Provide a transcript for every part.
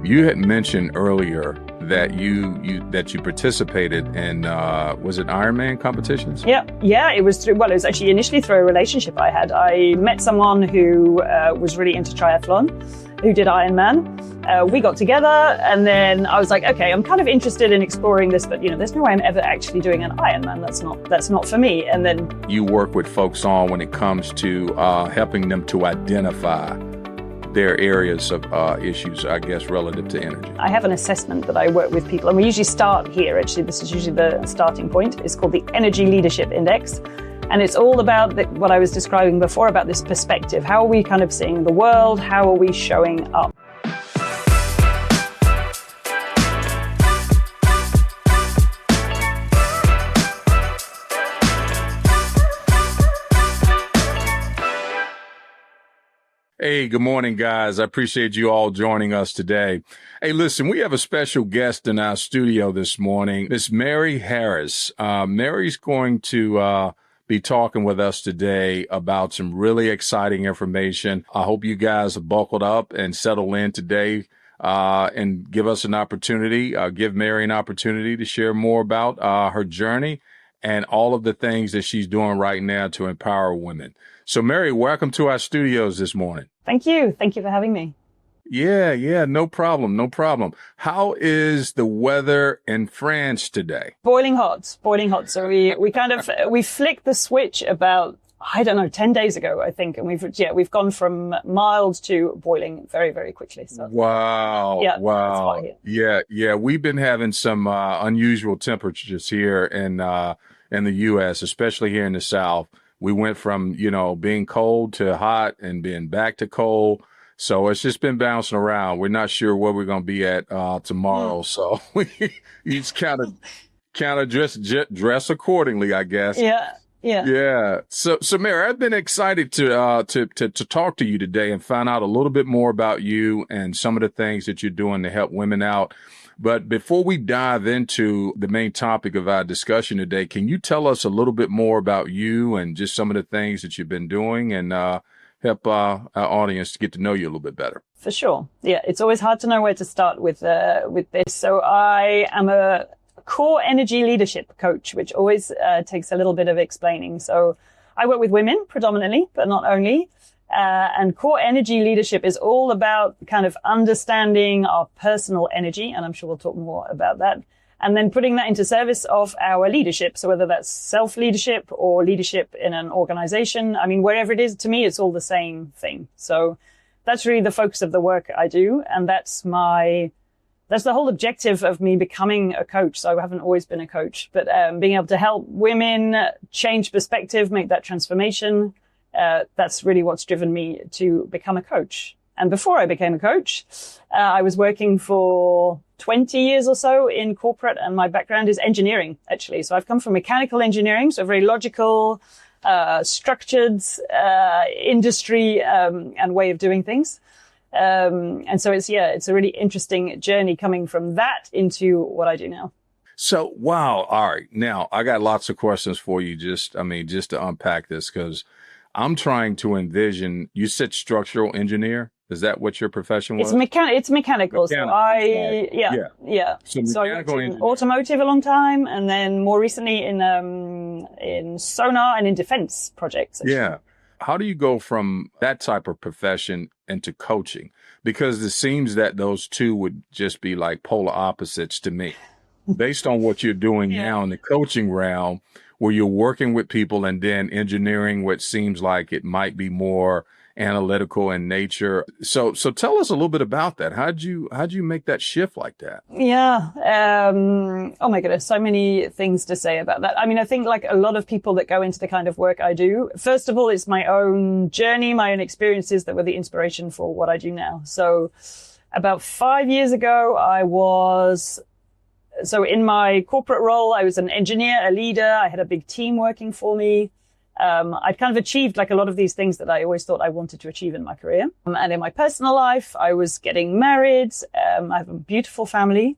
You had mentioned earlier that you participated in was it Ironman competitions? Yeah. It was actually initially through a relationship I had. I met someone who was really into triathlon, who did Ironman. We got together, and then I was like, okay, I'm kind of interested in exploring this, but there's no way I'm ever actually doing an Ironman. That's not for me. And then you work with folks on when it comes to helping them to identify their areas of issues, I guess, relative to energy. I have an assessment that I work with people, and we usually start here. Actually, this is usually the starting point. It's called the Energy Leadership Index. And it's all about what I was describing before, about this perspective. How are we kind of seeing the world? How are we showing up? Hey, good morning, guys. I appreciate you all joining us today. Hey, listen, we have a special guest in our studio this morning, Miss Mary Harris. Mary's going to be talking with us today about some really exciting information. I hope you guys have buckled up and settle in today and give us an opportunity, give Mary an opportunity to share more about her journey and all of the things that she's doing right now to empower women. So, Mary, welcome to our studios this morning. Thank you. Thank you for having me. Yeah, no problem. How is the weather in France today? Boiling hot. So we flicked the switch about, 10 days ago, I think. And we've gone from mild to boiling very, very quickly. So wow. Wow. Yeah. We've been having some unusual temperatures here in the U.S., especially here in the South. We went from, being cold to hot and being back to cold. So it's just been bouncing around. We're not sure where we're going to be at tomorrow. So you just kind of dress accordingly, I guess. Yeah. So Mary, I've been excited to talk to you today and find out a little bit more about you and some of the things that you're doing to help women out. But before we dive into the main topic of our discussion today, can you tell us a little bit more about you and just some of the things that you've been doing and help our audience to get to know you a little bit better? For sure. Yeah, it's always hard to know where to start with this. So I am a core energy leadership coach, which always takes a little bit of explaining. So I work with women predominantly, but not only. And core energy leadership is all about kind of understanding our personal energy. And I'm sure we'll talk more about that. And then putting that into service of our leadership. So whether that's self-leadership or leadership in an organization, wherever it is, to me, it's all the same thing. So that's really the focus of the work I do. And that's the whole objective of me becoming a coach. So I haven't always been a coach, but being able to help women change perspective, make that transformation. That's really what's driven me to become a coach. And before I became a coach, I was working for 20 years or so in corporate, and my background is engineering, actually. So I've come from mechanical engineering, so very logical, structured industry and way of doing things. And so it's a really interesting journey coming from that into what I do now. So, wow. All right. Now, I got lots of questions for you, just to unpack this, because I'm trying to envision, you said structural engineer. Is that what your profession was? It's mechanical. So So I worked in automotive a long time, and then more recently in sonar and in defense projects. Actually. Yeah. How do you go from that type of profession into coaching? Because it seems that those two would just be like polar opposites to me. Based on what you're doing now in the coaching realm, where you're working with people and then engineering what seems like it might be more analytical in nature. So tell us a little bit about that. How'd you make that shift like that? Yeah. Oh my goodness. So many things to say about that. I think like a lot of people that go into the kind of work I do, first of all, it's my own journey, my own experiences that were the inspiration for what I do now. So about 5 years ago, in my corporate role, I was an engineer, a leader. I had a big team working for me. I'd kind of achieved like a lot of these things that I always thought I wanted to achieve in my career. And in my personal life, I was getting married. I have a beautiful family.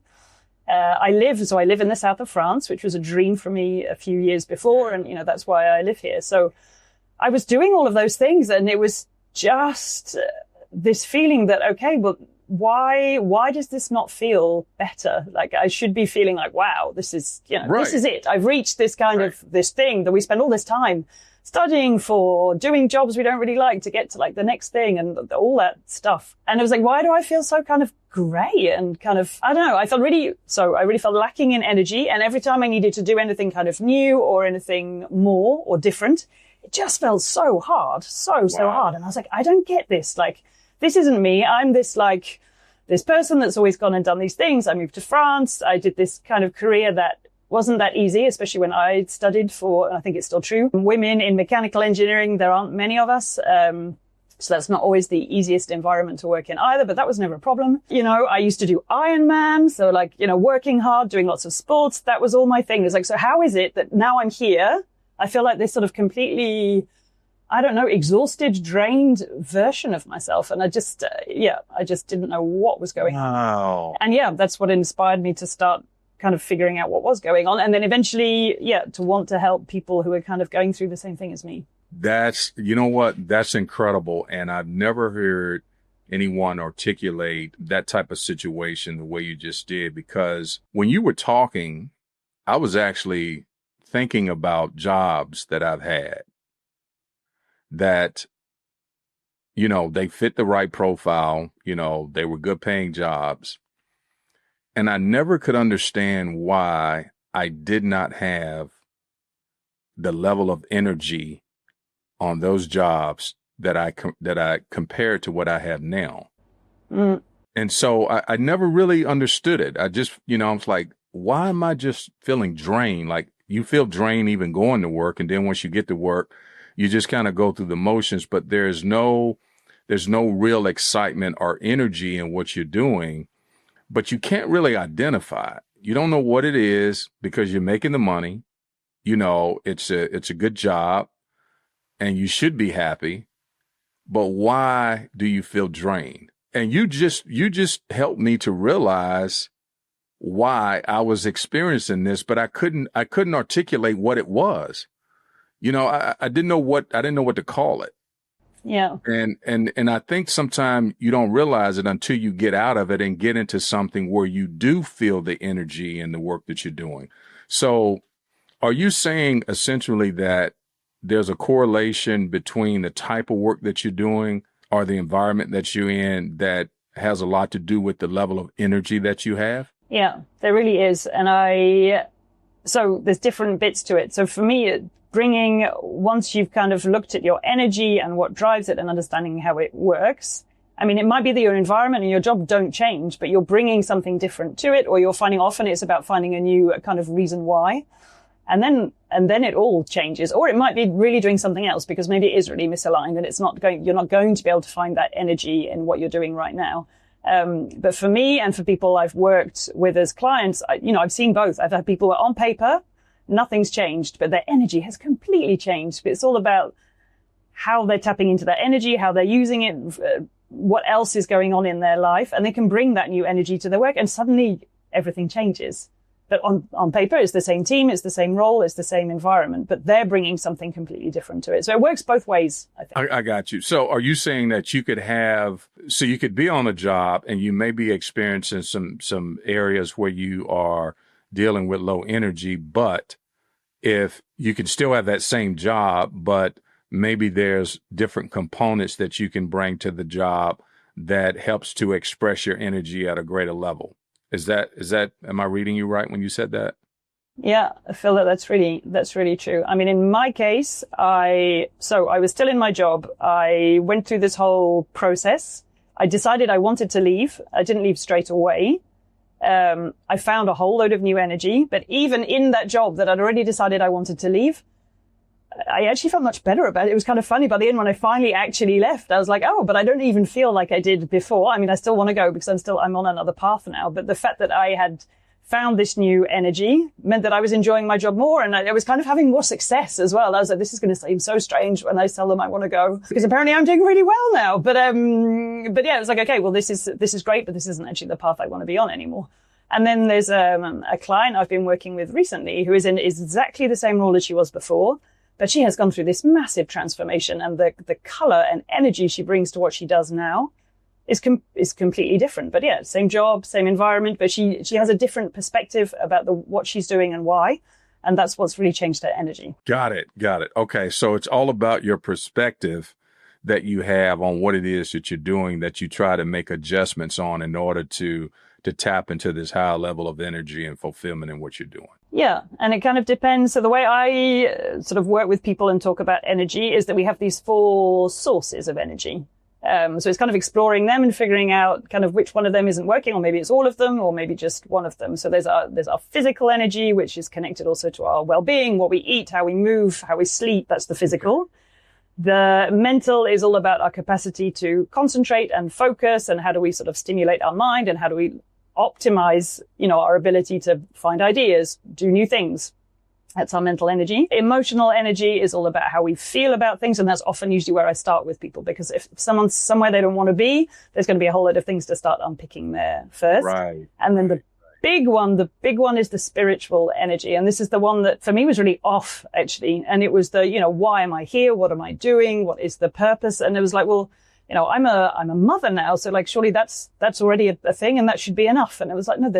I live in the south of France, which was a dream for me a few years before. And, that's why I live here. So I was doing all of those things, and it was just this feeling that, okay, well, why does this not feel better? Like I should be feeling like, wow, this is, this is it. I've reached this kind of this thing that we spend all this time studying for, doing jobs we don't really like to get to like the next thing and all that stuff. And it was like, why do I feel so kind of grey and kind of, I don't know, I really felt lacking in energy. And every time I needed to do anything kind of new or anything more or different, it just felt so hard, so hard. And I was like, I don't get this. Like, this isn't me. I'm this person that's always gone and done these things. I moved to France. I did this kind of career that wasn't that easy, especially when I studied for, and I think it's still true, women in mechanical engineering. There aren't many of us. So that's not always the easiest environment to work in either, but that was never a problem. I used to do Ironman. So like, working hard, doing lots of sports. That was all my thing. It's like, so how is it that now I'm here? I feel like this sort of completely, I don't know, exhausted, drained version of myself. And I just didn't know what was going on. And that's what inspired me to start kind of figuring out what was going on. And then eventually, to want to help people who are kind of going through the same thing as me. That's incredible. And I've never heard anyone articulate that type of situation the way you just did, because when you were talking, I was actually thinking about jobs that I've had that, they fit the right profile, they were good paying jobs. And I never could understand why I did not have the level of energy on those jobs that I compared to what I have now. Mm. And so I never really understood it. I just, I was like, why am I just feeling drained? Like you feel drained even going to work. And then once you get to work, you just kind of go through the motions, but there's no real excitement or energy in what you're doing. But you can't really identify it. You don't know what it is because you're making the money. It's a good job and you should be happy. But why do you feel drained? And you just helped me to realize why I was experiencing this, but I couldn't articulate what it was. I didn't know what to call it. Yeah. And I think sometimes you don't realize it until you get out of it and get into something where you do feel the energy in the work that you're doing. So are you saying essentially that there's a correlation between the type of work that you're doing or the environment that you're in that has a lot to do with the level of energy that you have? Yeah, there really is. And so there's different bits to it. So for me, once you've kind of looked at your energy and what drives it and understanding how it works, I mean, it might be that your environment and your job don't change, but you're bringing something different to it, or you're finding often it's about finding a new kind of reason why. And then it all changes, or it might be really doing something else because maybe it is really misaligned and you're not going to be able to find that energy in what you're doing right now. But for me and for people I've worked with as clients, I've seen both. I've had people who are on paper, nothing's changed, but their energy has completely changed. But it's all about how they're tapping into that energy, how they're using it, what else is going on in their life. And they can bring that new energy to their work and suddenly everything changes. But on paper, it's the same team, it's the same role, it's the same environment, but they're bringing something completely different to it. So it works both ways, I think. I got you. So are you saying that you could be on a job and you may be experiencing some areas where you are dealing with low energy, but if you can still have that same job, but maybe there's different components that you can bring to the job that helps to express your energy at a greater level? Is that, am I reading you right when you said that? Yeah, I feel that's really true. I mean, in my case, I was still in my job. I went through this whole process. I decided I wanted to leave. I didn't leave straight away. I found a whole load of new energy, but even in that job that I'd already decided I wanted to leave, I actually felt much better about it. It was kind of funny. By the end, when I finally actually left, I was like, oh, but I don't even feel like I did before. I mean, I still want to go because I'm on another path now. But the fact that I had found this new energy meant that I was enjoying my job more, and I was kind of having more success as well. I was like, this is going to seem so strange when I tell them I want to go, because apparently I'm doing really well now. But yeah, it was like, okay, well, this is great, but this isn't actually the path I want to be on anymore. And then there's a client I've been working with recently who is in exactly the same role as she was before, but she has gone through this massive transformation, and the color and energy she brings to what she does now is completely different. But yeah, same job, same environment, but she has a different perspective about what she's doing and why. And that's what's really changed her energy. Got it. Okay. So it's all about your perspective that you have on what it is that you're doing, that you try to make adjustments on in order to tap into this higher level of energy and fulfillment in what you're doing. Yeah. And it kind of depends. So the way I sort of work with people and talk about energy is that we have these 4 sources of energy. So it's kind of exploring them and figuring out kind of which one of them isn't working, or maybe it's all of them, or maybe just one of them. So there's our physical energy, which is connected also to our well-being, what we eat, how we move, how we sleep. That's the physical. The mental is all about our capacity to concentrate and focus, and how do we sort of stimulate our mind, and how do we optimize, our ability to find ideas, do new things. That's our mental energy. Emotional energy is all about how we feel about things. And that's often usually where I start with people, because if someone's somewhere they don't want to be, there's going to be a whole lot of things to start unpicking there first. Right. And then the big one is the spiritual energy. And this is the one that for me was really off, actually. And it was the, why am I here? What am I doing? What is the purpose? And it was like, well, I'm a mother now. So like, surely that's already a thing, and that should be enough. And it was like, no,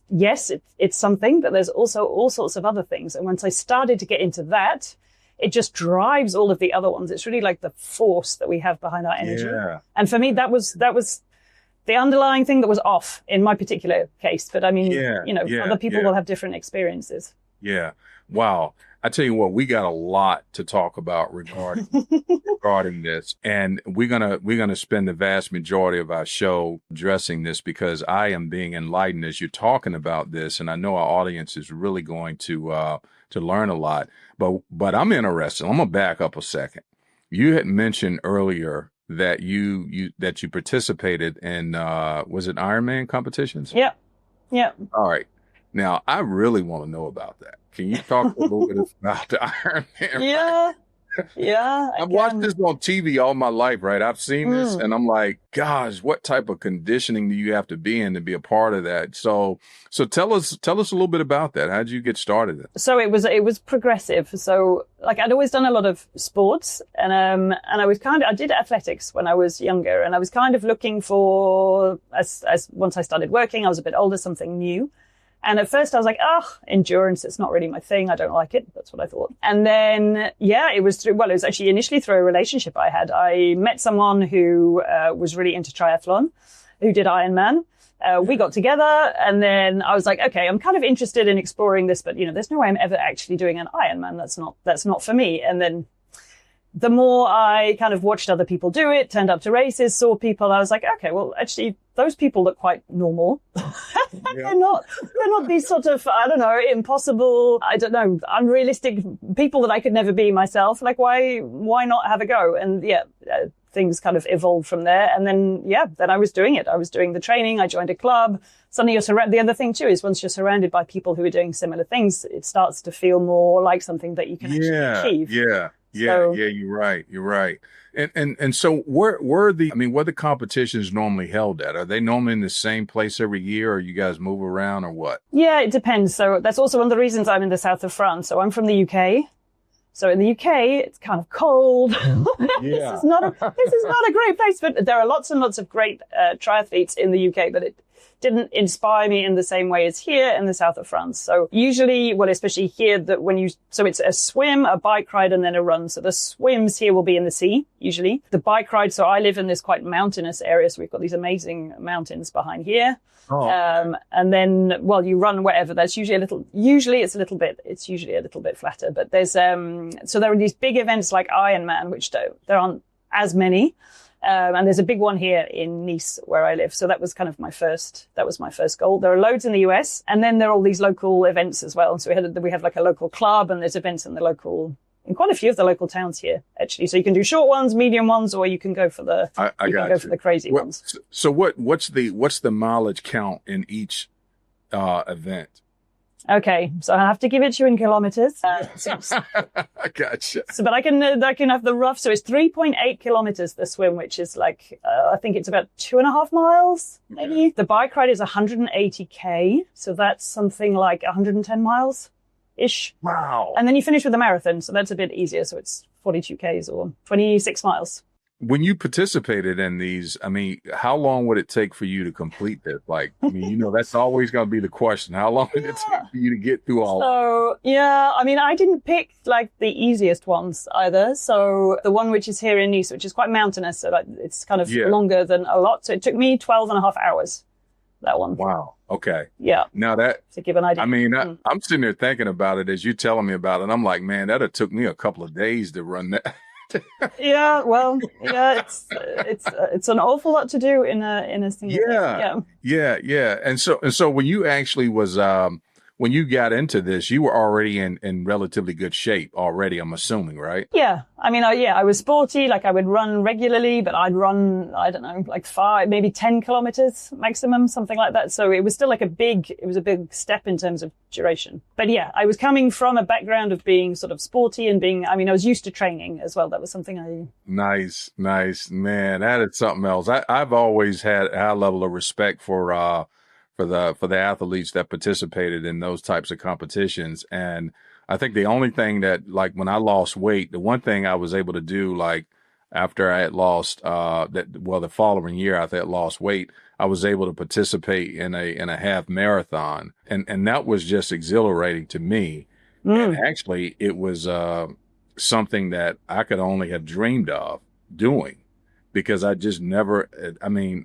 yes, it's something, but there's also all sorts of other things. And once I started to get into that, it just drives all of the other ones. It's really like the force that we have behind our energy. Yeah. And for me, that was the underlying thing that was off in my particular case. But I mean, other people will have different experiences. Yeah. Wow. I tell you what, we got a lot to talk about regarding this, and we're gonna spend the vast majority of our show addressing this, because I am being enlightened as you're talking about this, and I know our audience is really going to learn a lot. But I'm interested. I'm gonna back up a second. You had mentioned earlier that you participated in was it Ironman competitions? Yeah. All right. Now I really want to know about that. Can you talk a little bit about the Ironman? Yeah. I've watched this on TV all my life, right? I've seen this, and I'm like, gosh, what type of conditioning do you have to be in to be a part of that? So tell us a little bit about that. How did you get started? So it was progressive. So like I'd always done a lot of sports, and I did athletics when I was younger, and I was kind of looking for, as once I started working, I was a bit older, something new. And at first I was like, endurance, it's not really my thing. I don't like it. That's what I thought. And then, it was actually initially through a relationship I had. I met someone who was really into triathlon, who did Ironman. We got together, and then I was like, okay, I'm kind of interested in exploring this, but there's no way I'm ever actually doing an Ironman. That's not for me. And then the more I kind of watched other people do it, turned up to races, saw people, I was like, okay, well, actually, those people look quite normal. They're not these sort of, I don't know, impossible, I don't know, unrealistic people that I could never be myself. Like, why not have a go? And things kind of evolved from there. And then I was doing it. I was doing the training. I joined a club. Suddenly the other thing too is once you're surrounded by people who are doing similar things, it starts to feel more like something that you can actually achieve. You're right. And so where the competitions normally held at? Are they normally in the same place every year, or you guys move around, or what? Yeah, it depends. So that's also one of the reasons I'm in the south of France. So I'm from the UK. So in the UK, it's kind of cold. This is not a great place, but there are lots and lots of great triathletes in the UK, but it didn't inspire me in the same way as here in the south of France. So usually, especially here, so it's a swim, a bike ride, and then a run. So the swims here will be in the sea, usually. The bike ride, so I live in this quite mountainous area, so we've got these amazing mountains behind here. And then, you run wherever. That's usually it's a little bit flatter, but there's, so there are these big events like Ironman, which there aren't as many. And there's a big one here in Nice where I live. So that was my first goal. There are loads in the US, and then there are all these local events as well. And so we have like a local club, and there's events in quite a few of the local towns here, actually. So you can do short ones, medium ones, or you can go for the for the crazy ones. So what's the mileage count in each event? Okay, so I have to give it to you in kilometers. I gotcha. So, but I can have the rough. So it's 3.8 kilometers, the swim, which is like, I think it's about 2.5 miles, maybe. Okay. The bike ride is 180K. So that's something like 110 miles-ish. Wow. And then you finish with a marathon. So that's a bit easier. So it's 42Ks or 26 miles. when you participated in these, I mean, how long would it take for you to complete this? Like, I mean, that's always going to be the question. How long did it take for you to get through all? So, yeah, I mean, I didn't pick like the easiest ones either. So the one which is here in Nice, which is quite mountainous, so like it's kind of longer than a lot. So it took me 12 and a half hours, that one. Wow. Okay. Yeah. Now that, to give an idea. I mean, I'm sitting there thinking about it as you're telling me about it. I'm like, man, that'd have took me a couple of days to run that. Yeah, well, yeah, it's an awful lot to do in a single day. Yeah. And so when you actually was when you got into this, you were already in relatively good shape already, I'm assuming, right? Yeah. I mean, I was sporty, like I would run regularly, but I'd run, I don't know, like 5, maybe 10 kilometers maximum, something like that. So it was still a big step in terms of duration. But yeah, I was coming from a background of being sort of sporty and I was used to training as well. That was something Nice, man. That is something else. I've always had a high level of respect for the athletes that participated in those types of competitions. And I think the only thing that, like, when I lost weight, the one thing I was able to do, like, after I had lost, the following year after I had lost weight, I was able to participate in a half marathon. And that was just exhilarating to me. And actually it was, something that I could only have dreamed of doing, because I just never, I mean,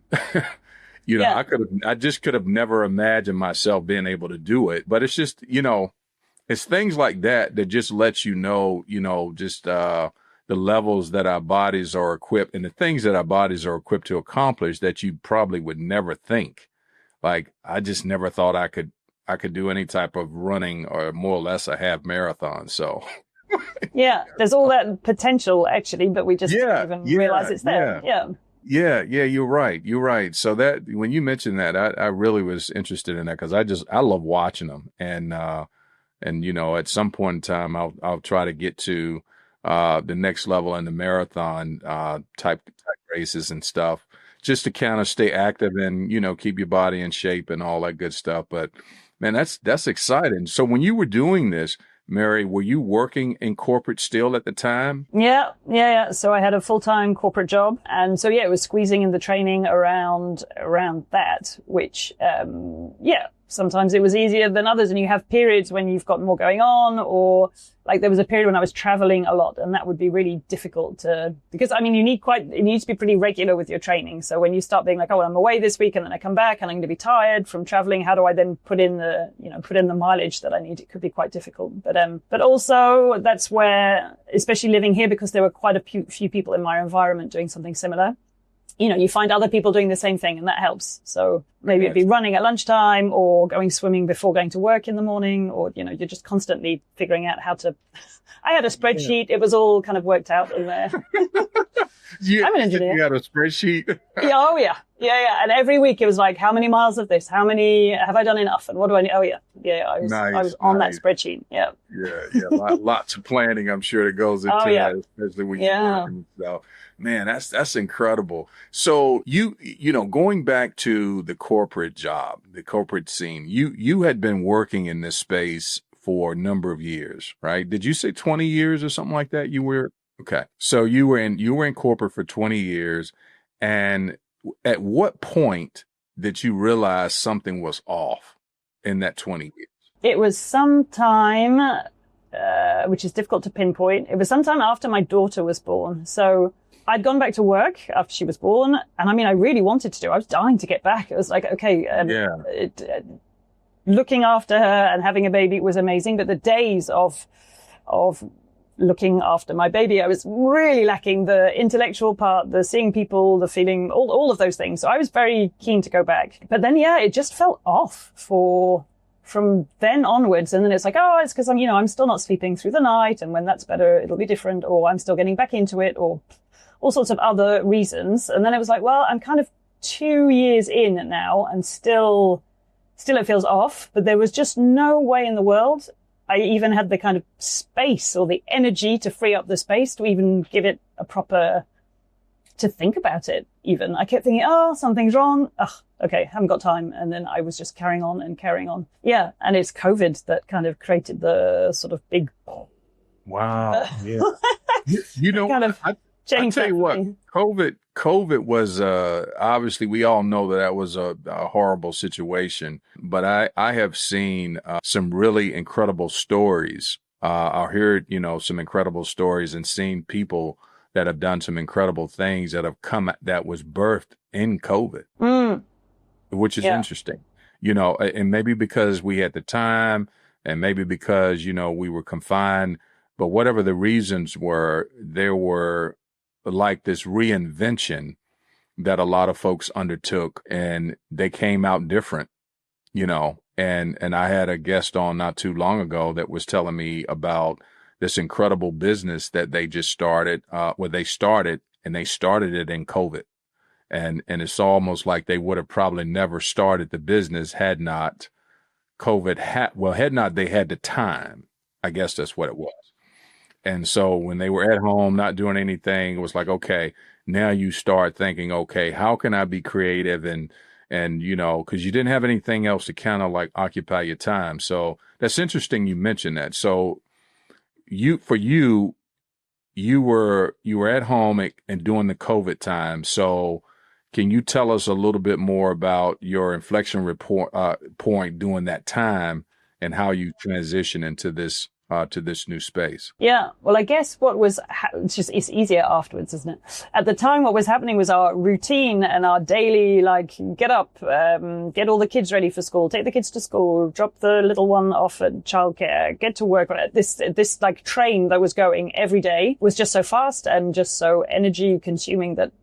I just could have never imagined myself being able to do it. But it's just, it's things like that just lets just the levels that our bodies are equipped and the things that our bodies are equipped to accomplish that you probably would never think. Like, I just never thought I could do any type of running or more or less a half marathon. So. Yeah, there's all that potential actually, but we just don't even realize it's there. Yeah, you're right. So that, when you mentioned that, I really was interested in that, because I love watching them. And at some point in time, I'll try to get to the next level in the marathon type races and stuff, just to kind of stay active and, keep your body in shape and all that good stuff. But man, that's exciting. So when you were doing this, Mary, were you working in corporate still at the time? Yeah. So I had a full-time corporate job. And so, it was squeezing in the training around that, which, sometimes it was easier than others. And you have periods when you've got more going on, or like there was a period when I was traveling a lot, and that would be really difficult because it needs to be pretty regular with your training. So when you start being like, oh, well, I'm away this week and then I come back and I'm going to be tired from traveling, how do I then put in the mileage that I need? It could be quite difficult. But also that's where, especially living here, because there were quite a few people in my environment doing something similar, you find other people doing the same thing, and that helps. So maybe it'd be running at lunchtime or going swimming before going to work in the morning, or, you're just constantly figuring out how to, I had a spreadsheet. It was all kind of worked out in there. I'm an engineer. You had a spreadsheet? Yeah. And every week it was like, how many miles of this? How many have I done enough? And what do I need? Oh yeah. I was on that spreadsheet. Yeah. Lots of planning, I'm sure, that goes into that, especially when you're working. So, man, that's incredible. So you going back to the corporate job, the corporate scene, you had been working in this space for a number of years, right? Did you say 20 years or something like that? You were, okay. So you were in corporate for 20 years. And at what point did you realize something was off in that 20 years? It was sometime, which is difficult to pinpoint. It was sometime after my daughter was born. So I'd gone back to work after she was born. And I really wanted to I was dying to get back. It was like, okay, looking after her and having a baby was amazing. But the days of looking after my baby, I was really lacking the intellectual part, the seeing people, the feeling, all of those things. So I was very keen to go back. But then, it just felt off from then onwards. And then it's like, oh, it's because I'm still not sleeping through the night. And when that's better, it'll be different. Or I'm still getting back into it, or all sorts of other reasons. And then it was like, well, I'm kind of 2 years in now, and still it feels off. But there was just no way in the world I even had the kind of space or the energy to free up the space to even give it to think about it even. I kept thinking, oh, something's wrong. Okay, haven't got time. And then I was just carrying on. Yeah. And it's COVID that kind of created the sort of big. Wow. Yeah. changed tell that you for what, me. COVID was, obviously we all know that was a horrible situation, but I have seen some really incredible stories. I heard, some incredible stories and seen people that have done some incredible things that was birthed in COVID, which is interesting, and maybe because we had the time and maybe because, we were confined, but whatever the reasons were, there were like this reinvention that a lot of folks undertook, and they came out different, and I had a guest on not too long ago that was telling me about this incredible business that they just started, they started it in COVID. And it's almost like they would have probably never started the business had not COVID had not they had the time. I guess that's what it was. And so when they were at home, not doing anything, it was like, okay, now you start thinking, okay, how can I be creative? And, cause you didn't have anything else to kind of like occupy your time. So that's interesting. You mentioned that. So you were at home and during the COVID time. So can you tell us a little bit more about your inflection point during that time and how you transition into this to this new space? Yeah. Well, I guess what was, it's easier afterwards, isn't it? At the time, what was happening was our routine and our daily, like, get up, get all the kids ready for school, take the kids to school, drop the little one off at childcare, get to work. This like train that was going every day was just so fast and just so energy consuming that,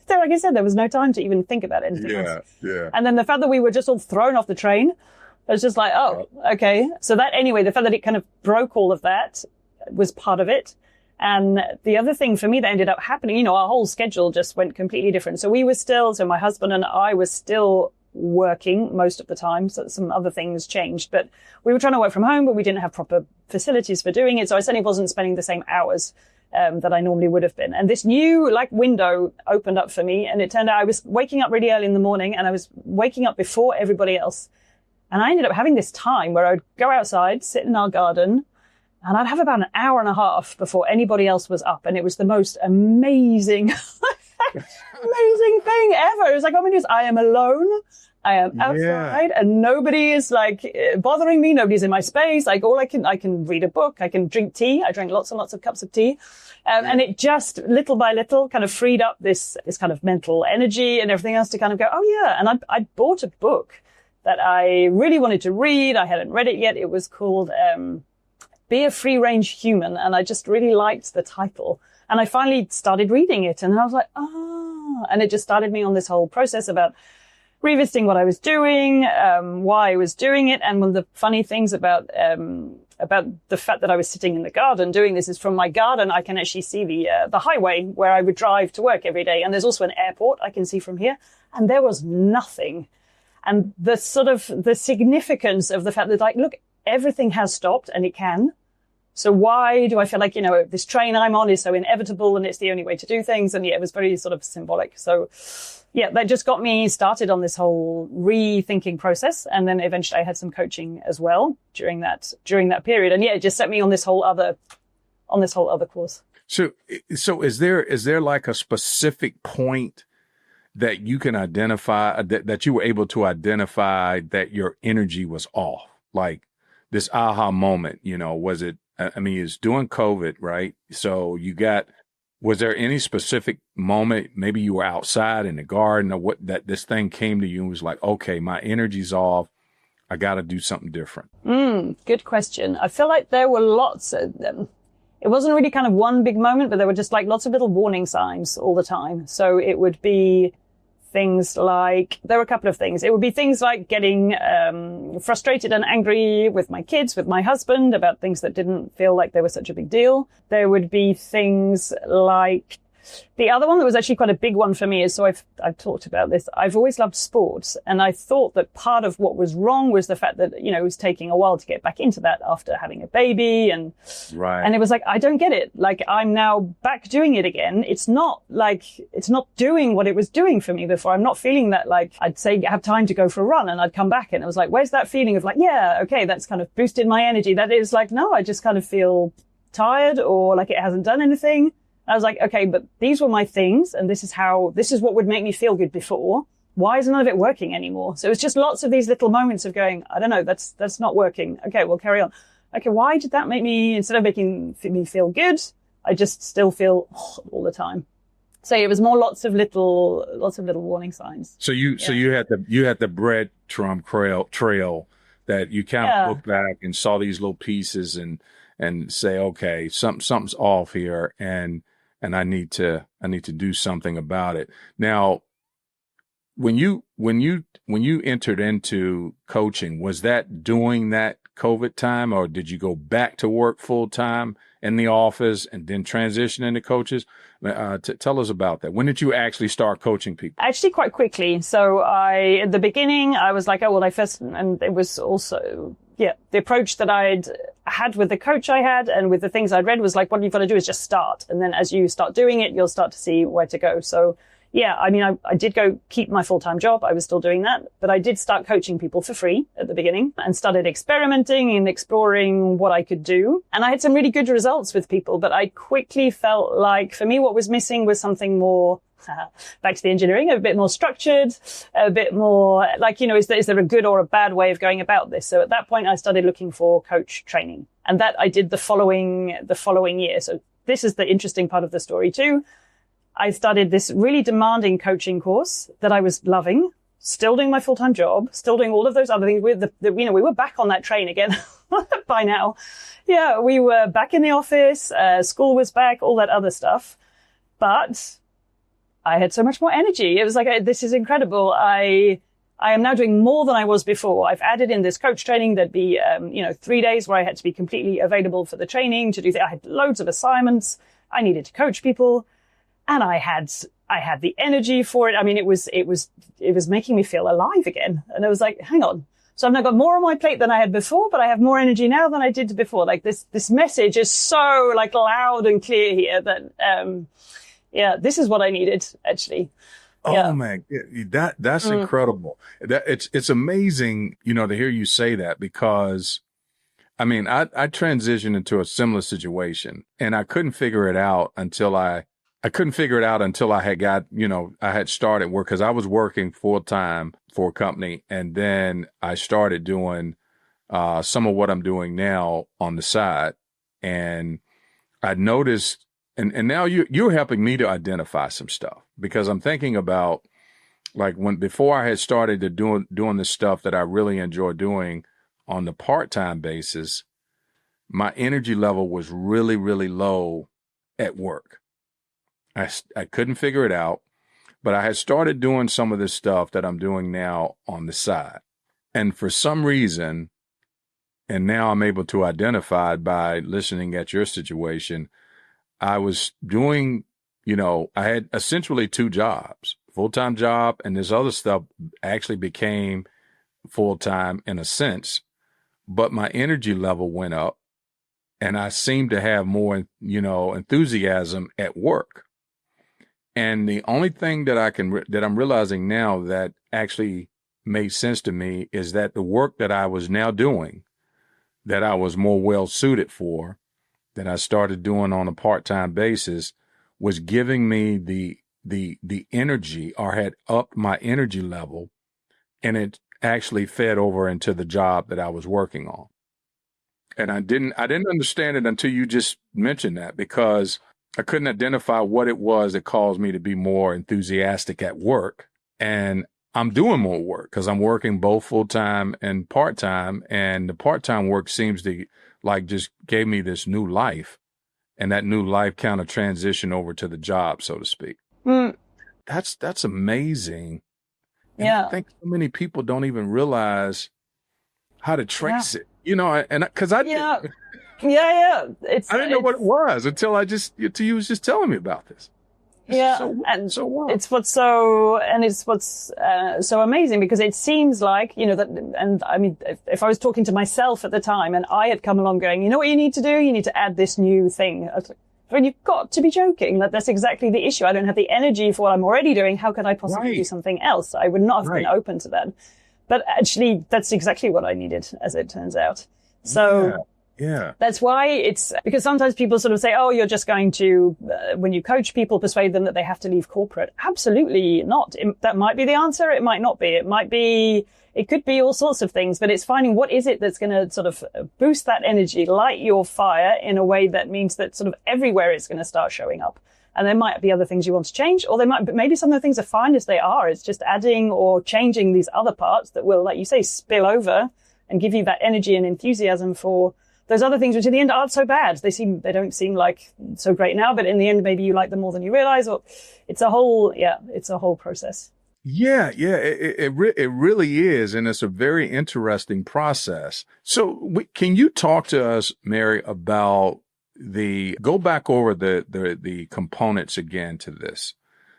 like I said, there was no time to even think about anything else. Yeah. And then the fact that we were just all thrown off the train, it was just like, oh, okay. So that anyway, the fact that it kind of broke all of that was part of it. And the other thing for me that ended up happening, our whole schedule just went completely different. So my husband and I were still working most of the time. So some other things changed, but we were trying to work from home, but we didn't have proper facilities for doing it. So I certainly wasn't spending the same hours that I normally would have been. And this new window opened up for me. And it turned out I was waking up really early in the morning and I was waking up before everybody else. And I ended up having this time where I'd go outside, sit in our garden, and I'd have about an hour and a half before anybody else was up. And it was the most amazing, amazing thing ever. It was like, oh my goodness, I am alone. I am outside and nobody is like bothering me. Nobody's in my space. Like I can read a book. I can drink tea. I drank lots and lots of cups of tea. And it just little by little kind of freed up this kind of mental energy and everything else to kind of go, oh yeah. And I bought a book that I really wanted to read. I hadn't read it yet. It was called Be a Free Range Human. And I just really liked the title. And I finally started reading it. And I was like, and it just started me on this whole process about revisiting what I was doing, why I was doing it. And one of the funny things about the fact that I was sitting in the garden doing this is from my garden, I can actually see the highway where I would drive to work every day. And there's also an airport I can see from here. And there was nothing. And the significance of the fact that, like, look, everything has stopped and it can. So why do I feel like, this train I'm on is so inevitable and it's the only way to do things? And yeah, it was very sort of symbolic. So yeah, that just got me started on this whole rethinking process. And then eventually I had some coaching as well during that period. And yeah, it just set me on this whole other course. So is there like a specific point that you can identify, that you were able to identify that your energy was off? Like this aha moment, was it, it's during COVID, right? So was there any specific moment, maybe you were outside in the garden or what, that this thing came to you and was like, okay, my energy's off. I got to do something different. Good question. I feel like there were lots of them. It wasn't really kind of one big moment, but there were just like lots of little warning signs all the time. So it would be things like, there were a couple of things. It would be things like getting frustrated and angry with my kids, with my husband about things that didn't feel like they were such a big deal. There would be things like, the other one that was actually quite a big one for me is, so I've talked about this, I've always loved sports. And I thought that part of what was wrong was the fact that, it was taking a while to get back into that after having a baby. And it was like, I don't get it. Like, I'm now back doing it again. It's not doing what it was doing for me before. I'm not feeling that, like, I'd say have time to go for a run and I'd come back and it was like, where's that feeling of like, yeah, okay, that's kind of boosted my energy. That is like, no, I just kind of feel tired or like it hasn't done anything. I was like, okay, but these were my things, and this is what would make me feel good before. Why is none of it working anymore? So it's just lots of these little moments of going, I don't know, that's not working. Okay, we'll carry on. Okay, why did that make me, instead of making me feel good, I just still feel all the time. So it was more lots of little warning signs. So you had the breadcrumb trail that you kind of looked back and saw these little pieces and say, okay, something's off here, and I need to do something about it. Now, when you entered into coaching, was that during that COVID time, or did you go back to work full time in the office and then transition into coaches? Tell us about that. When did you actually start coaching people? Actually, quite quickly. So at the beginning, I was like, oh, well, and it was also, the approach that I'd had with the coach I had and with the things I'd read was like, what you've got to do is just start. And then as you start doing it, you'll start to see where to go. So yeah, I mean, I did go keep my full-time job. I was still doing that, but I did start coaching people for free at the beginning and started experimenting and exploring what I could do. And I had some really good results with people, but I quickly felt like for me, what was missing was something more, back to the engineering, a bit more structured, a bit more like, is there a good or a bad way of going about this? So at that point, I started looking for coach training, and that I did the following year. So this is the interesting part of the story too. I started this really demanding coaching course that I was loving, still doing my full-time job, still doing all of those other things. We were back on that train again by now. Yeah, we were back in the office, school was back, all that other stuff. But I had so much more energy. It was like, this is incredible. I am now doing more than I was before. I've added in this coach training. There'd be, 3 days where I had to be completely available for the training to do I had loads of assignments. I needed to coach people. And I had the energy for it. I mean, it was making me feel alive again. And I was like, hang on. So I've now got more on my plate than I had before, but I have more energy now than I did before. Like this message is so like loud and clear here that, this is what I needed actually. Oh man, that's incredible. It's amazing, to hear you say that, because I mean, I transitioned into a similar situation and I couldn't figure it out until I had got, I had started work, because I was working full time for a company. And then I started doing some of what I'm doing now on the side. And I noticed, and now you're helping me to identify some stuff, because I'm thinking about like before I had started to doing the stuff that I really enjoy doing on the part-time basis, my energy level was really, really low at work. I couldn't figure it out, but I had started doing some of this stuff that I'm doing now on the side. And for some reason, and now I'm able to identify it by listening at your situation, I was doing, I had essentially 2 jobs, full-time job, and this other stuff actually became full-time in a sense, but my energy level went up and I seemed to have more, enthusiasm at work. And the only thing that I'm realizing now that actually made sense to me is that the work that I was now doing, that I was more well suited for, that I started doing on a part-time basis, was giving me the energy, or had upped my energy level, and it actually fed over into the job that I was working on. And I didn't understand it until you just mentioned that, because I couldn't identify what it was that caused me to be more enthusiastic at work. And I'm doing more work because I'm working both full-time and part-time. And the part-time work seems to like just gave me this new life. And that new life kind of transitioned over to the job, so to speak. That's amazing. And I think so many people don't even realize how to trace it, and because I did. I didn't know what it was until you was just telling me about this. It's what's so amazing, because it seems like, that, and I mean, if I was talking to myself at the time and I had come along going, you know what you need to do? You need to add this new thing. I was like, well, you've got to be joking. That's exactly the issue. I don't have the energy for what I'm already doing. How could I possibly do something else? I would not have been open to that. But actually, that's exactly what I needed, as it turns out. So Yeah. That's why it's because sometimes people sort of say, oh, you're just going to, when you coach people, persuade them that they have to leave corporate. Absolutely not. That might be the answer. It might not be. It could be all sorts of things, but it's finding what is it that's going to sort of boost that energy, light your fire in a way that means that sort of everywhere it's going to start showing up. And there might be other things you want to change, or but maybe some of the things are fine as they are. It's just adding or changing these other parts that will, like you say, spill over and give you that energy and enthusiasm for those other things, which in the end aren't so bad. They don't seem like so great now, but in the end, maybe you like them more than you realize, or it's a whole process. Yeah. It really is. And it's a very interesting process. So can you talk to us, Mary, about go back over the components again to this,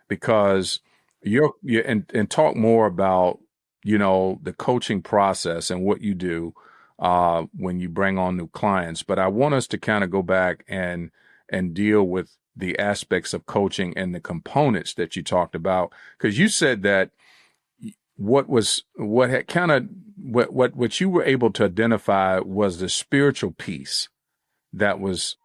because and talk more about, the coaching process and what you do when you bring on new clients. But I want us to kind of go back and deal with the aspects of coaching and the components that you talked about, because you said that what you were able to identify was the spiritual piece that was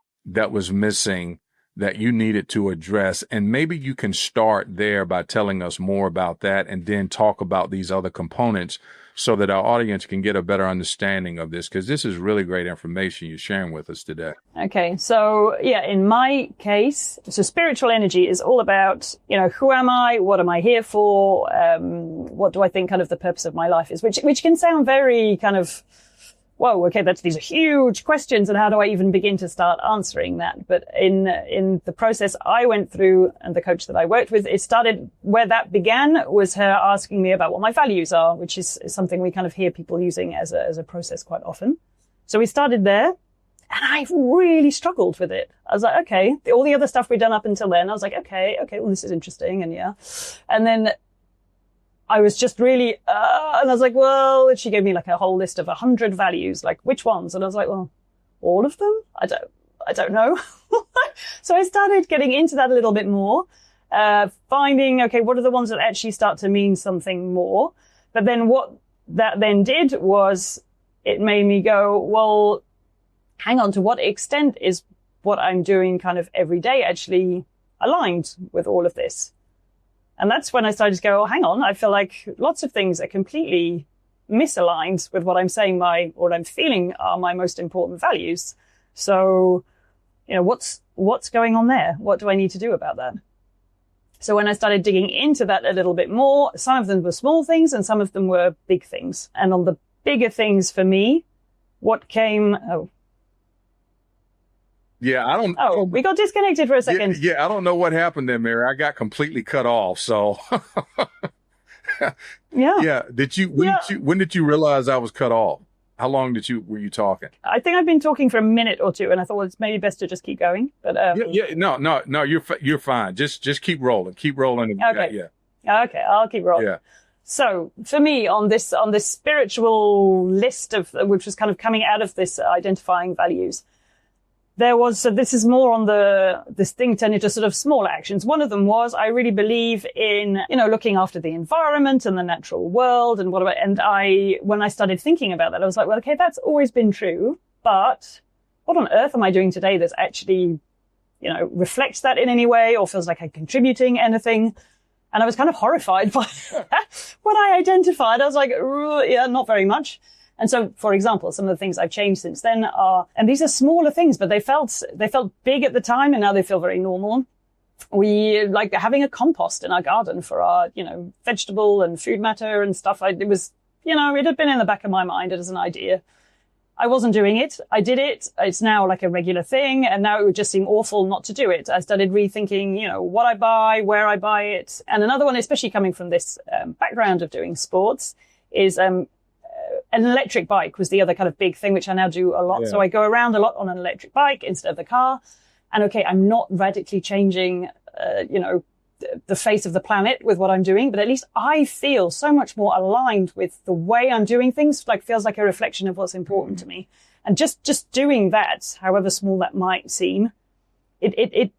missing, that you needed to address. And maybe you can start there by telling us more about that, and then talk about these other components so that our audience can get a better understanding of this, because this is really great information you're sharing with us today. Okay. So yeah, in my case, so spiritual energy is all about, who am I? What am I here for? What do I think kind of the purpose of my life is, which can sound very kind of, whoa, okay, these are huge questions, and how do I even begin to start answering that? But in the process I went through, and the coach that I worked with, it started where that began was her asking me about what my values are, which is something we kind of hear people using as a process quite often. So we started there, and I really struggled with it. I was like, okay, all the other stuff we'd done up until then, I was like, okay, well, this is interesting, and yeah. And then I was just really, and I was like, well, she gave me like a whole list of 100 values, like which ones? And I was like, well, all of them? I don't know. So I started getting into that a little bit more, finding, okay, what are the ones that actually start to mean something more? But then what that then did was it made me go, well, hang on, to what extent is what I'm doing kind of every day actually aligned with all of this? And that's when I started to go, oh, hang on, I feel like lots of things are completely misaligned with what I'm saying what I'm feeling are my most important values. So, what's going on there? What do I need to do about that? So when I started digging into that a little bit more, some of them were small things and some of them were big things. And on the bigger things for me, what came, yeah, we got disconnected for a second. Yeah, I don't know what happened there, Mary. I got completely cut off. So, yeah. When did you realize I was cut off? How long were you talking? I think I've been talking for a minute or two, and I thought it's maybe best to just keep going. But no, you're fine. Just keep rolling. Keep rolling. Okay. Okay, I'll keep rolling. Yeah. So for me, on this spiritual list which was kind of coming out of this identifying values, so this is more on this thing turned into sort of smaller actions. One of them was, I really believe in, looking after the environment and the natural world and when I started thinking about that, I was like, well, okay, that's always been true, but what on earth am I doing today that's actually, reflects that in any way or feels like I'm contributing anything? And I was kind of horrified by what I identified. I was like, yeah, not very much. And so, for example, some of the things I've changed since then and these are smaller things, but they felt big at the time, and now they feel very normal. We like having a compost in our garden for our, vegetable and food matter and stuff. It was, it had been in the back of my mind as an idea. I wasn't doing it. I did it. It's now like a regular thing. And now it would just seem awful not to do it. I started rethinking, what I buy, where I buy it. And another one, especially coming from this background of doing sports, is an electric bike was the other kind of big thing, which I now do a lot. Yeah. So I go around a lot on an electric bike instead of the car. And okay, I'm not radically changing, the face of the planet with what I'm doing, but at least I feel so much more aligned with the way I'm doing things, like feels like a reflection of what's important to me. And just doing that, however small that might seem, it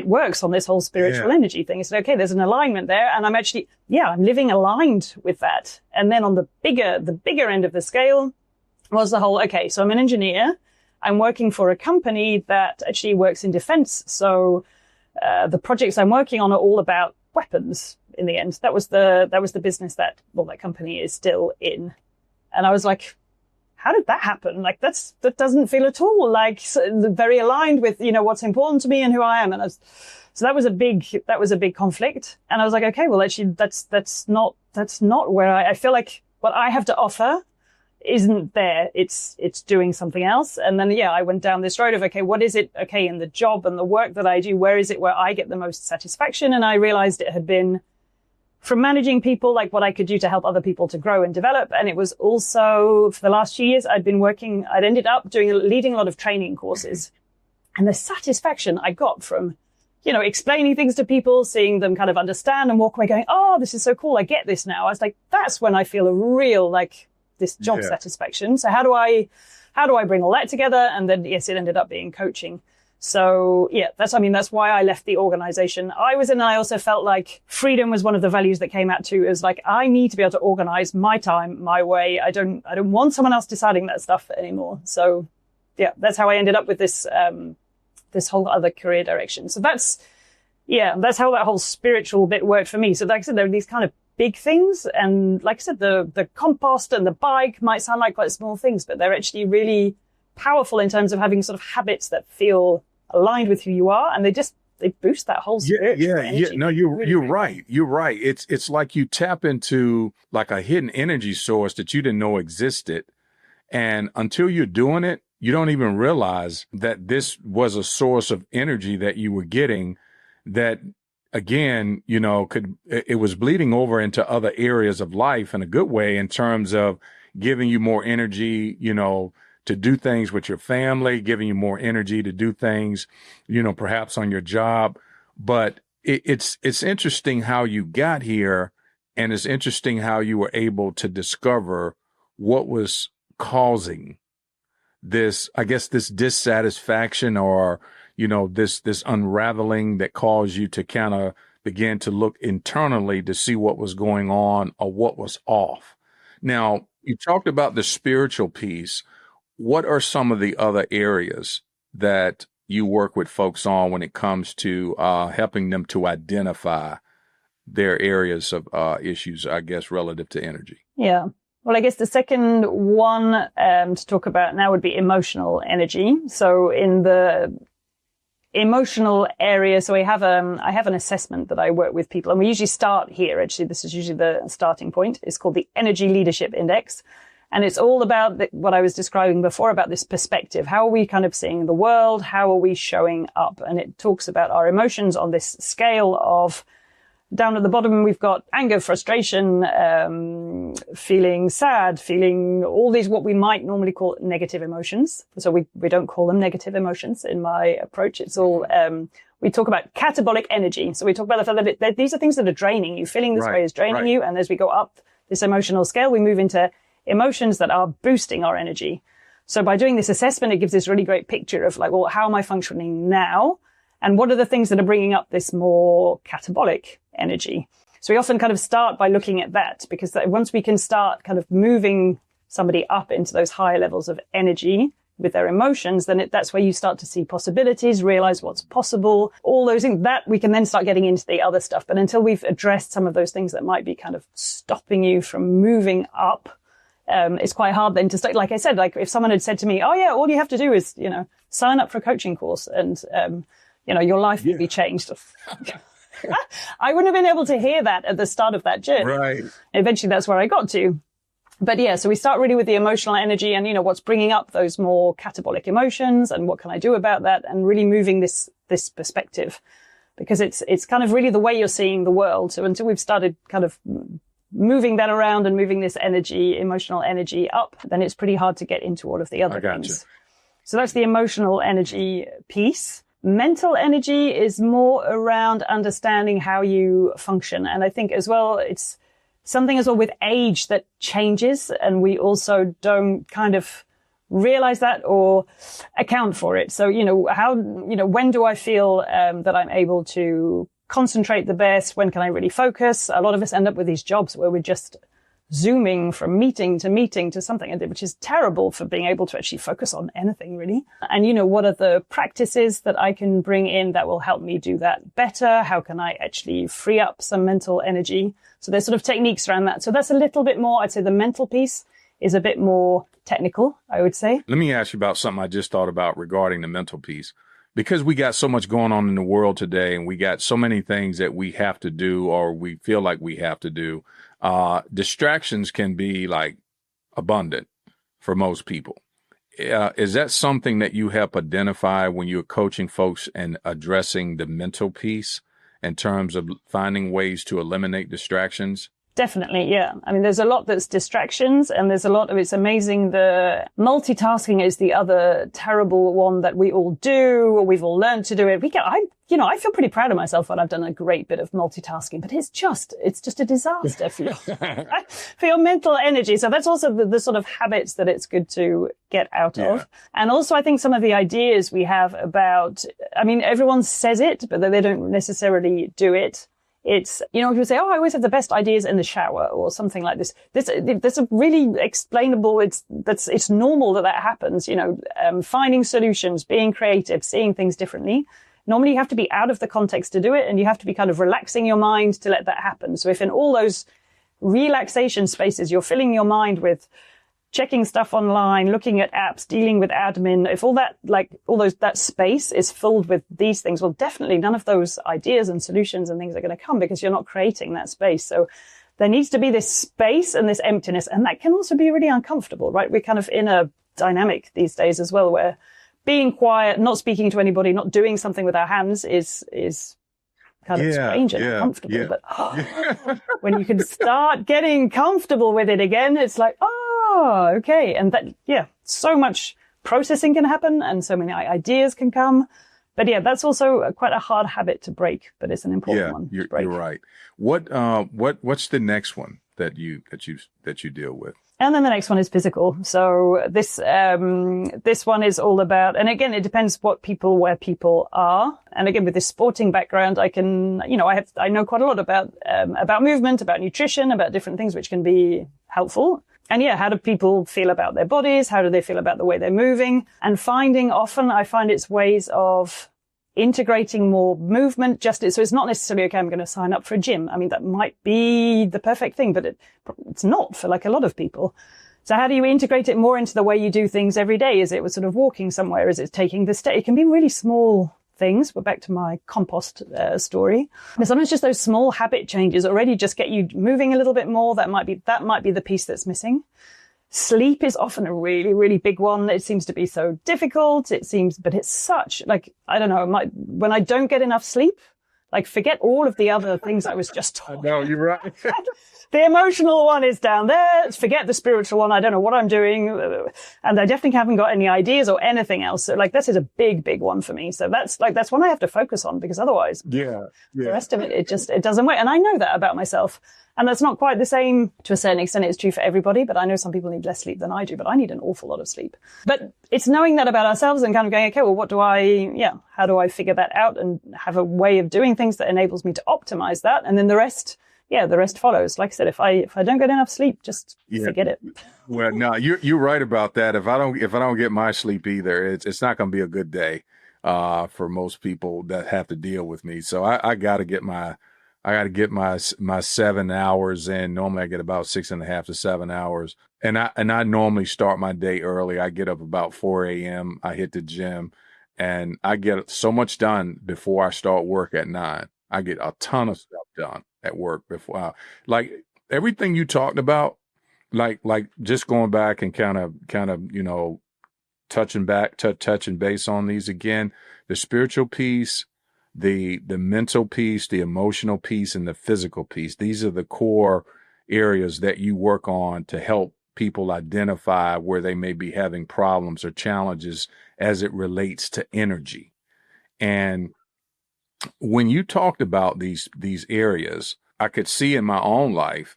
works on this whole spiritual energy thing. It's okay, there's an alignment there, and I'm actually, I'm living aligned with that. And then on the bigger end of the scale was the whole, okay, so I'm an engineer. I'm working for a company that actually works in defense. So the projects I'm working on are all about weapons in the end. That was the business that company is still in. And I was like, how did that happen? Like that doesn't feel at all like very aligned with, what's important to me and who I am. And so that was a big conflict. And I was like, okay, well, actually that's not where I feel like what I have to offer isn't there. It's doing something else. And then, I went down this road of, okay, what is it? Okay. In the job and the work that I do, where is it where I get the most satisfaction? And I realized it had been from managing people, like what I could do to help other people to grow and develop. And it was also for the last few years, I'd ended up leading a lot of training courses, and the satisfaction I got from, explaining things to people, seeing them kind of understand and walk away going, oh, this is so cool. I get this now. I was like, that's when I feel a real, this job satisfaction. So how do I bring all that together? And then, yes, it ended up being coaching. So that's why I left the organization I was in. I also felt like freedom was one of the values that came out too, is like, I need to be able to organize my time, my way. I don't want someone else deciding that stuff anymore. So that's how I ended up with this whole other career direction. So that's how that whole spiritual bit worked for me. So like I said, there are these kind of big things. And like I said, the compost and the bike might sound like quite small things, but they're actually really powerful in terms of having sort of habits that feel aligned with who you are. And they boost that whole spirit. No, you're right. You're right. It's like you tap into like a hidden energy source that you didn't know existed. And until you're doing it, you don't even realize that this was a source of energy that you were getting that, again, it was bleeding over into other areas of life in a good way, in terms of giving you more energy, to do things with your family, giving you more energy to do things, perhaps on your job. But it's interesting how you got here, and it's interesting how you were able to discover what was causing this, I guess, this dissatisfaction, or, this unraveling that caused you to kind of begin to look internally to see what was going on or what was off. Now, you talked about the spiritual piece. What are some of the other areas that you work with folks on when it comes to helping them to identify their areas of issues, I guess, relative to energy? Yeah. Well, I guess the second one to talk about now would be emotional energy. So in the emotional area, so I have an assessment that I work with people, and we usually start here. Actually, this is usually the starting point. It's called the Energy Leadership Index. And it's all about what I was describing before, about this perspective. How are we kind of seeing the world? How are we showing up? And it talks about our emotions on this scale of, down at the bottom, we've got anger, frustration, feeling sad, feeling all these what we might normally call negative emotions. So we don't call them negative emotions in my approach. It's all, we talk about catabolic energy. So we talk about the fact that these are things that are draining you. Feeling this way is draining you. And as we go up this emotional scale, we move into emotions that are boosting our energy. So by doing this assessment, it gives this really great picture of like, well, how am I functioning now? And what are the things that are bringing up this more catabolic energy? So we often kind of start by looking at that, because once we can start kind of moving somebody up into those higher levels of energy with their emotions, then that's where you start to see possibilities, realize what's possible, all those things that we can then start getting into the other stuff. But until we've addressed some of those things that might be kind of stopping you from moving up, it's quite hard then to start. Like I said, like if someone had said to me, oh yeah, all you have to do is, sign up for a coaching course and, your life will be changed. I wouldn't have been able to hear that at the start of that journey. Right. Eventually that's where I got to. But yeah, so we start really with the emotional energy and, what's bringing up those more catabolic emotions and what can I do about that, and really moving this perspective, because it's kind of really the way you're seeing the world. So until we've started kind of moving that around and moving this energy, emotional energy up, then it's pretty hard to get into all of the other things. So that's the emotional energy piece. Mental energy is more around understanding how you function. And I think as well, it's something as well with age that changes, and we also don't kind of realize that or account for it. So, when do I feel that I'm able to concentrate the best? When can I really focus? A lot of us end up with these jobs where we're just zooming from meeting to something, which is terrible for being able to actually focus on anything really. And, what are the practices that I can bring in that will help me do that better? How can I actually free up some mental energy? So there's sort of techniques around that. So that's a little bit more, I'd say the mental piece is a bit more technical, I would say. Let me ask you about something I just thought about regarding the mental piece. Because we got so much going on in the world today and we got so many things that we have to do or we feel like we have to do, distractions can be like abundant for most people. Is that something that you help identify when you're coaching folks and addressing the mental piece in terms of finding ways to eliminate distractions? Definitely, yeah. I mean, there's a lot that's distractions and there's a lot of, it's amazing. The multitasking is the other terrible one that we all do, or we've all learned to do it. I feel pretty proud of myself when I've done a great bit of multitasking, but it's just a disaster for your mental energy. So that's also the sort of habits that it's good to get out of. And also I think some of the ideas we have about, everyone says it, but they don't necessarily do it. It's, people say, I always have the best ideas in the shower or something like this. There's a really explainable, it's normal that happens, finding solutions, being creative, seeing things differently. Normally you have to be out of the context to do it and you have to be kind of relaxing your mind to let that happen. So if in all those relaxation spaces, you're filling your mind with checking stuff online, looking at apps, dealing with admin, if that space is filled with these things, well, definitely none of those ideas and solutions and things are going to come because you're not creating that space. So there needs to be this space and this emptiness, and that can also be really uncomfortable, right? We're kind of in a dynamic these days as well, where being quiet, not speaking to anybody, not doing something with our hands is kind of strange and uncomfortable. Yeah. But when you can start getting comfortable with it again, it's like, okay. And that, so much processing can happen and so many ideas can come. But that's also quite a hard habit to break, but it's an important one to break. You're right. What's the next one that you deal with? And then the next one is physical. So this one is all about, and again, it depends where people are. And again, with this sporting background, I can, I know quite a lot about movement, about nutrition, about different things, which can be helpful. And how do people feel about their bodies? How do they feel about the way they're moving? And I find it's ways of integrating more movement. So it's not necessarily, okay, I'm going to sign up for a gym. I mean, that might be the perfect thing, but it's not for like a lot of people. So how do you integrate it more into the way you do things every day? Is it sort of walking somewhere? Is it taking the step? It can be really small things. We're back to my compost story. But sometimes just those small habit changes already just get you moving a little bit more. That might be the piece that's missing. Sleep is often a really, really big one. It seems to be so difficult. But it's such, I don't know, when I don't get enough sleep, forget all of the other things I was just talking. No, you're right. The emotional one is down there. Forget the spiritual one. I don't know what I'm doing. And I definitely haven't got any ideas or anything else. So this is a big, big one for me. So that's one I have to focus on, because otherwise the rest of it doesn't work. And I know that about myself. And that's not quite the same to a certain extent. It's true for everybody, but I know some people need less sleep than I do, but I need an awful lot of sleep. But it's knowing that about ourselves and kind of going, okay, well, how do I figure that out and have a way of doing things that enables me to optimize that? And then the rest follows. Like I said, if I don't get enough sleep, just forget it. Well, no, you're right about that. If I don't get my sleep either, it's not going to be a good day, for most people that have to deal with me. So I got to get my 7 hours in. Normally I get about 6.5 to 7 hours. And I normally start my day early. I get up about 4 a.m. I hit the gym and I get so much done before I start work at 9. I get a ton of stuff done at work before, everything you talked about, like just going back and kind of, touching base on these again, the spiritual piece, the mental piece, the emotional piece, and the physical piece. These are the core areas that you work on to help people identify where they may be having problems or challenges as it relates to energy. And when you talked about these areas, I could see in my own life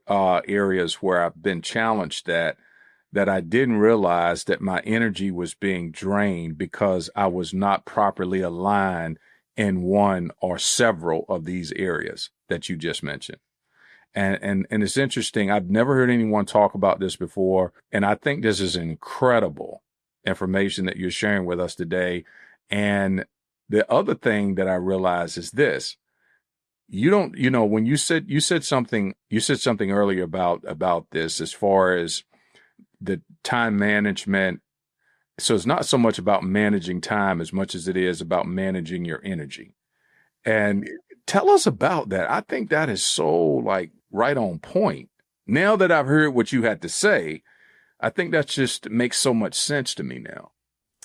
areas where I've been challenged that I didn't realize that my energy was being drained because I was not properly aligned in one or several of these areas that you just mentioned. And it's interesting. I've never heard anyone talk about this before. And I think this is incredible information that you're sharing with us today. And the other thing that I realize is this. You don't, when you said something earlier about this as far as the time management. So it's not so much about managing time as much as it is about managing your energy. And tell us about that. I think that is so like right on point. Now that I've heard what you had to say, I think that just makes so much sense to me now.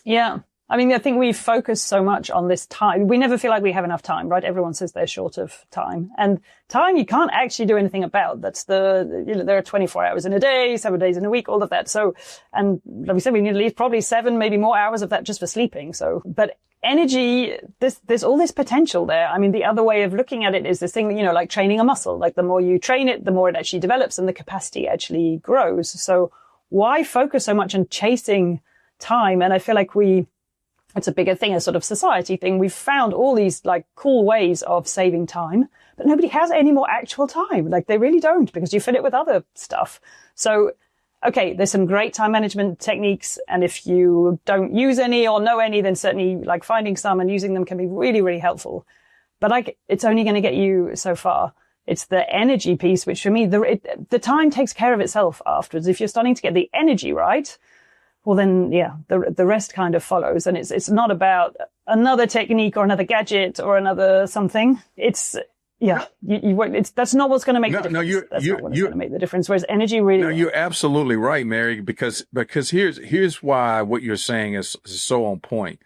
Yeah. I mean, I think we focus so much on this time. We never feel like we have enough time, right? Everyone says they're short of time, and time you can't actually do anything about. That's there are 24 hours in a day, 7 days in a week, all of that. So, and like we said, we need at least probably 7, maybe more hours of that just for sleeping. So, but energy, there's all this potential there. I mean, the other way of looking at it is this thing, like training a muscle. Like the more you train it, the more it actually develops and the capacity actually grows. So why focus so much on chasing time? And I feel like it's a bigger thing, a sort of society thing. We've found all these like cool ways of saving time, but nobody has any more actual time. Like they really don't, because you fill it with other stuff. So, okay, there's some great time management techniques. And if you don't use any or know any, then certainly like finding some and using them can be really, really helpful. But like, it's only going to get you so far. It's the energy piece, which for me, the time takes care of itself afterwards. If you're starting to get the energy right, well, then, yeah, the rest kind of follows. And it's not about another technique or another gadget or another something. It's, yeah, that's not what's going to make the difference. That's not what's going to make the difference. Whereas energy really. No, you're absolutely right, Mary, because here's why what you're saying is so on point.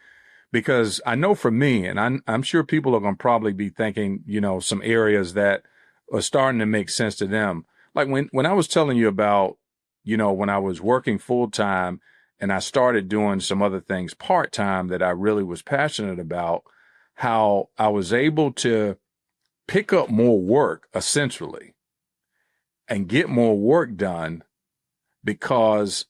Because I know for me, and I'm sure people are going to probably be thinking, some areas that are starting to make sense to them. Like when I was telling you about, when I was working full time, and I started doing some other things part-time that I really was passionate about, how I was able to pick up more work, essentially, and get more work done because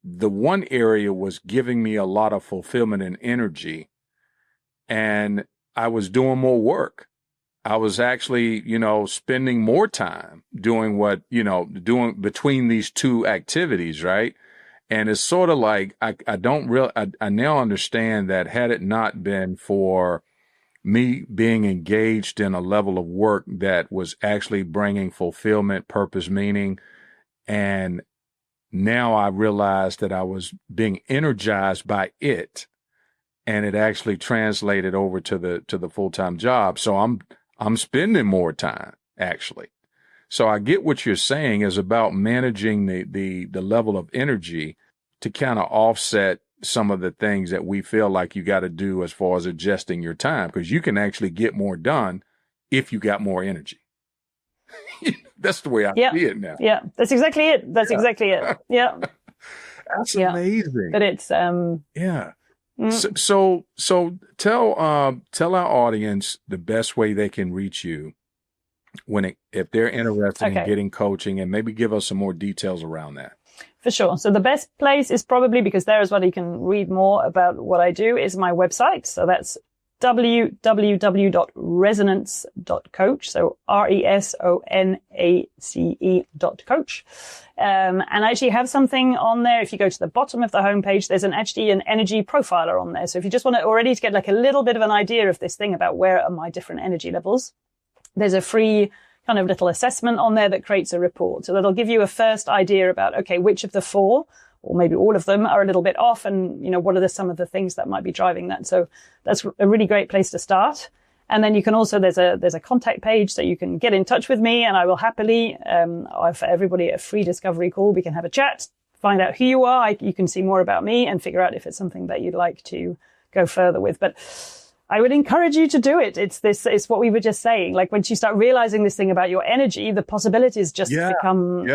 the one area was giving me a lot of fulfillment and energy, and I was doing more work. I was actually, spending more time doing doing between these two activities, right? And it's sort of like, I now understand that had it not been for me being engaged in a level of work that was actually bringing fulfillment, purpose, meaning, and now I realized that I was being energized by it, and it actually translated over to the full-time job. So I'm spending more time actually. So I get what you're saying is about managing the level of energy to kind of offset some of the things that we feel like you got to do as far as adjusting your time, because you can actually get more done if you got more energy. That's the way I see it now. Yeah, that's exactly it. Exactly it. Yeah. That's amazing. But it's yeah. So tell our audience the best way they can reach you if they're interested in getting coaching, and maybe give us some more details around that. For sure. So the best place is probably, because there is where you can read more about what I do, is my website. So that's www.resonance.coach. So RESONACE.coach. And I actually have something on there. If you go to the bottom of the homepage, there's an energy profiler on there. So if you just want to get like a little bit of an idea of this thing about where are my different energy levels, there's a free kind of little assessment on there that creates a report. So that'll give you a first idea about, okay, which of the 4, or maybe all of them, are a little bit off, and, what are some of the things that might be driving that. So that's a really great place to start. And then you can also, there's a contact page, so you can get in touch with me, and I will happily, for everybody, a free discovery call. We can have a chat, find out who you are. You can see more about me and figure out if it's something that you'd like to go further with. But I would encourage you to do it. It's what we were just saying. Like once you start realizing this thing about your energy, the possibilities just become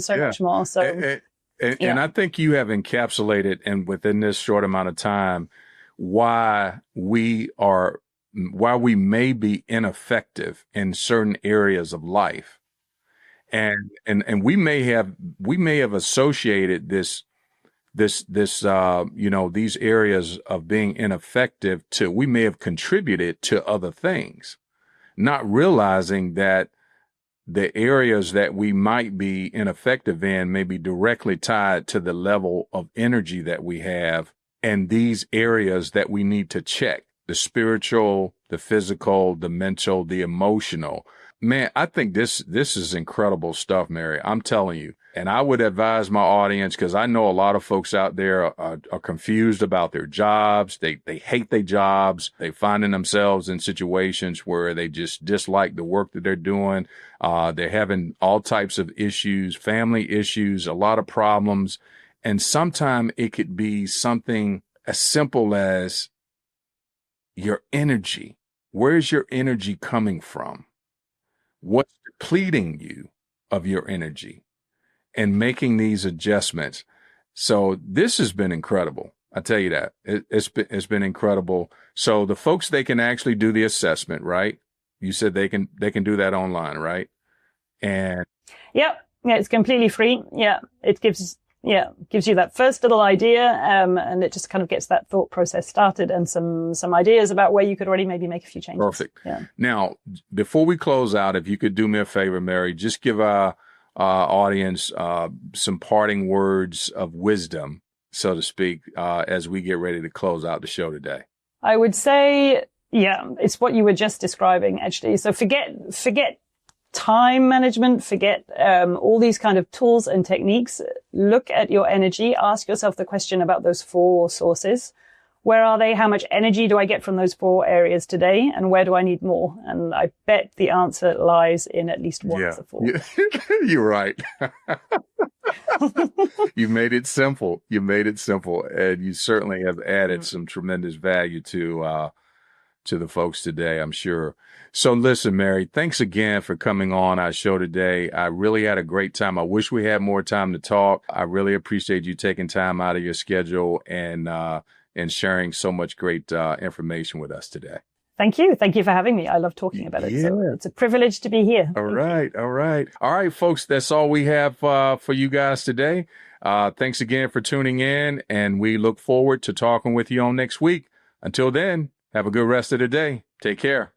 so much more. So, and I think you have encapsulated, and within this short amount of time, why we may be ineffective in certain areas of life. And we may have associated these areas of being ineffective we may have contributed to other things, not realizing that the areas that we might be ineffective in may be directly tied to the level of energy that we have, and these areas that we need to check: the spiritual, the physical, the mental, the emotional. Man, I think this is incredible stuff, Mary. I'm telling you. And I would advise my audience, because I know a lot of folks out there are confused about their jobs. They hate their jobs. They finding themselves in situations where they just dislike the work that they're doing. They're having all types of issues, family issues, a lot of problems. And sometimes it could be something as simple as your energy. Where's your energy coming from? What's depleting you of your energy? And making these adjustments. So this has been incredible. I tell you that. It's been incredible. So the folks, they can actually do the assessment, right? You said they can do that online, right? And yeah, it's completely free. Yeah, it gives you that first little idea, and it just kind of gets that thought process started and some ideas about where you could already maybe make a few changes. Perfect. Yeah. Now, before we close out, if you could do me a favor, Mary, just give our audience some parting words of wisdom, so to speak, as we get ready to close out the show today. I would say, it's what you were just describing, actually. So forget time management, forget all these kind of tools and techniques. Look at your energy. Ask yourself the question about those 4 sources. Where are they? How much energy do I get from those 4 areas today? And where do I need more? And I bet the answer lies in at least one of the 4. You're right. You made it simple. And you certainly have added some tremendous value to the folks today, I'm sure. So listen, Mary, thanks again for coming on our show today. I really had a great time. I wish we had more time to talk. I really appreciate you taking time out of your schedule and sharing so much great information with us today. Thank you. Thank you for having me. I love talking about it. Yeah. So it's a privilege to be here. All right, folks. That's all we have for you guys today. Thanks again for tuning in, and we look forward to talking with you on next week. Until then, have a good rest of the day. Take care.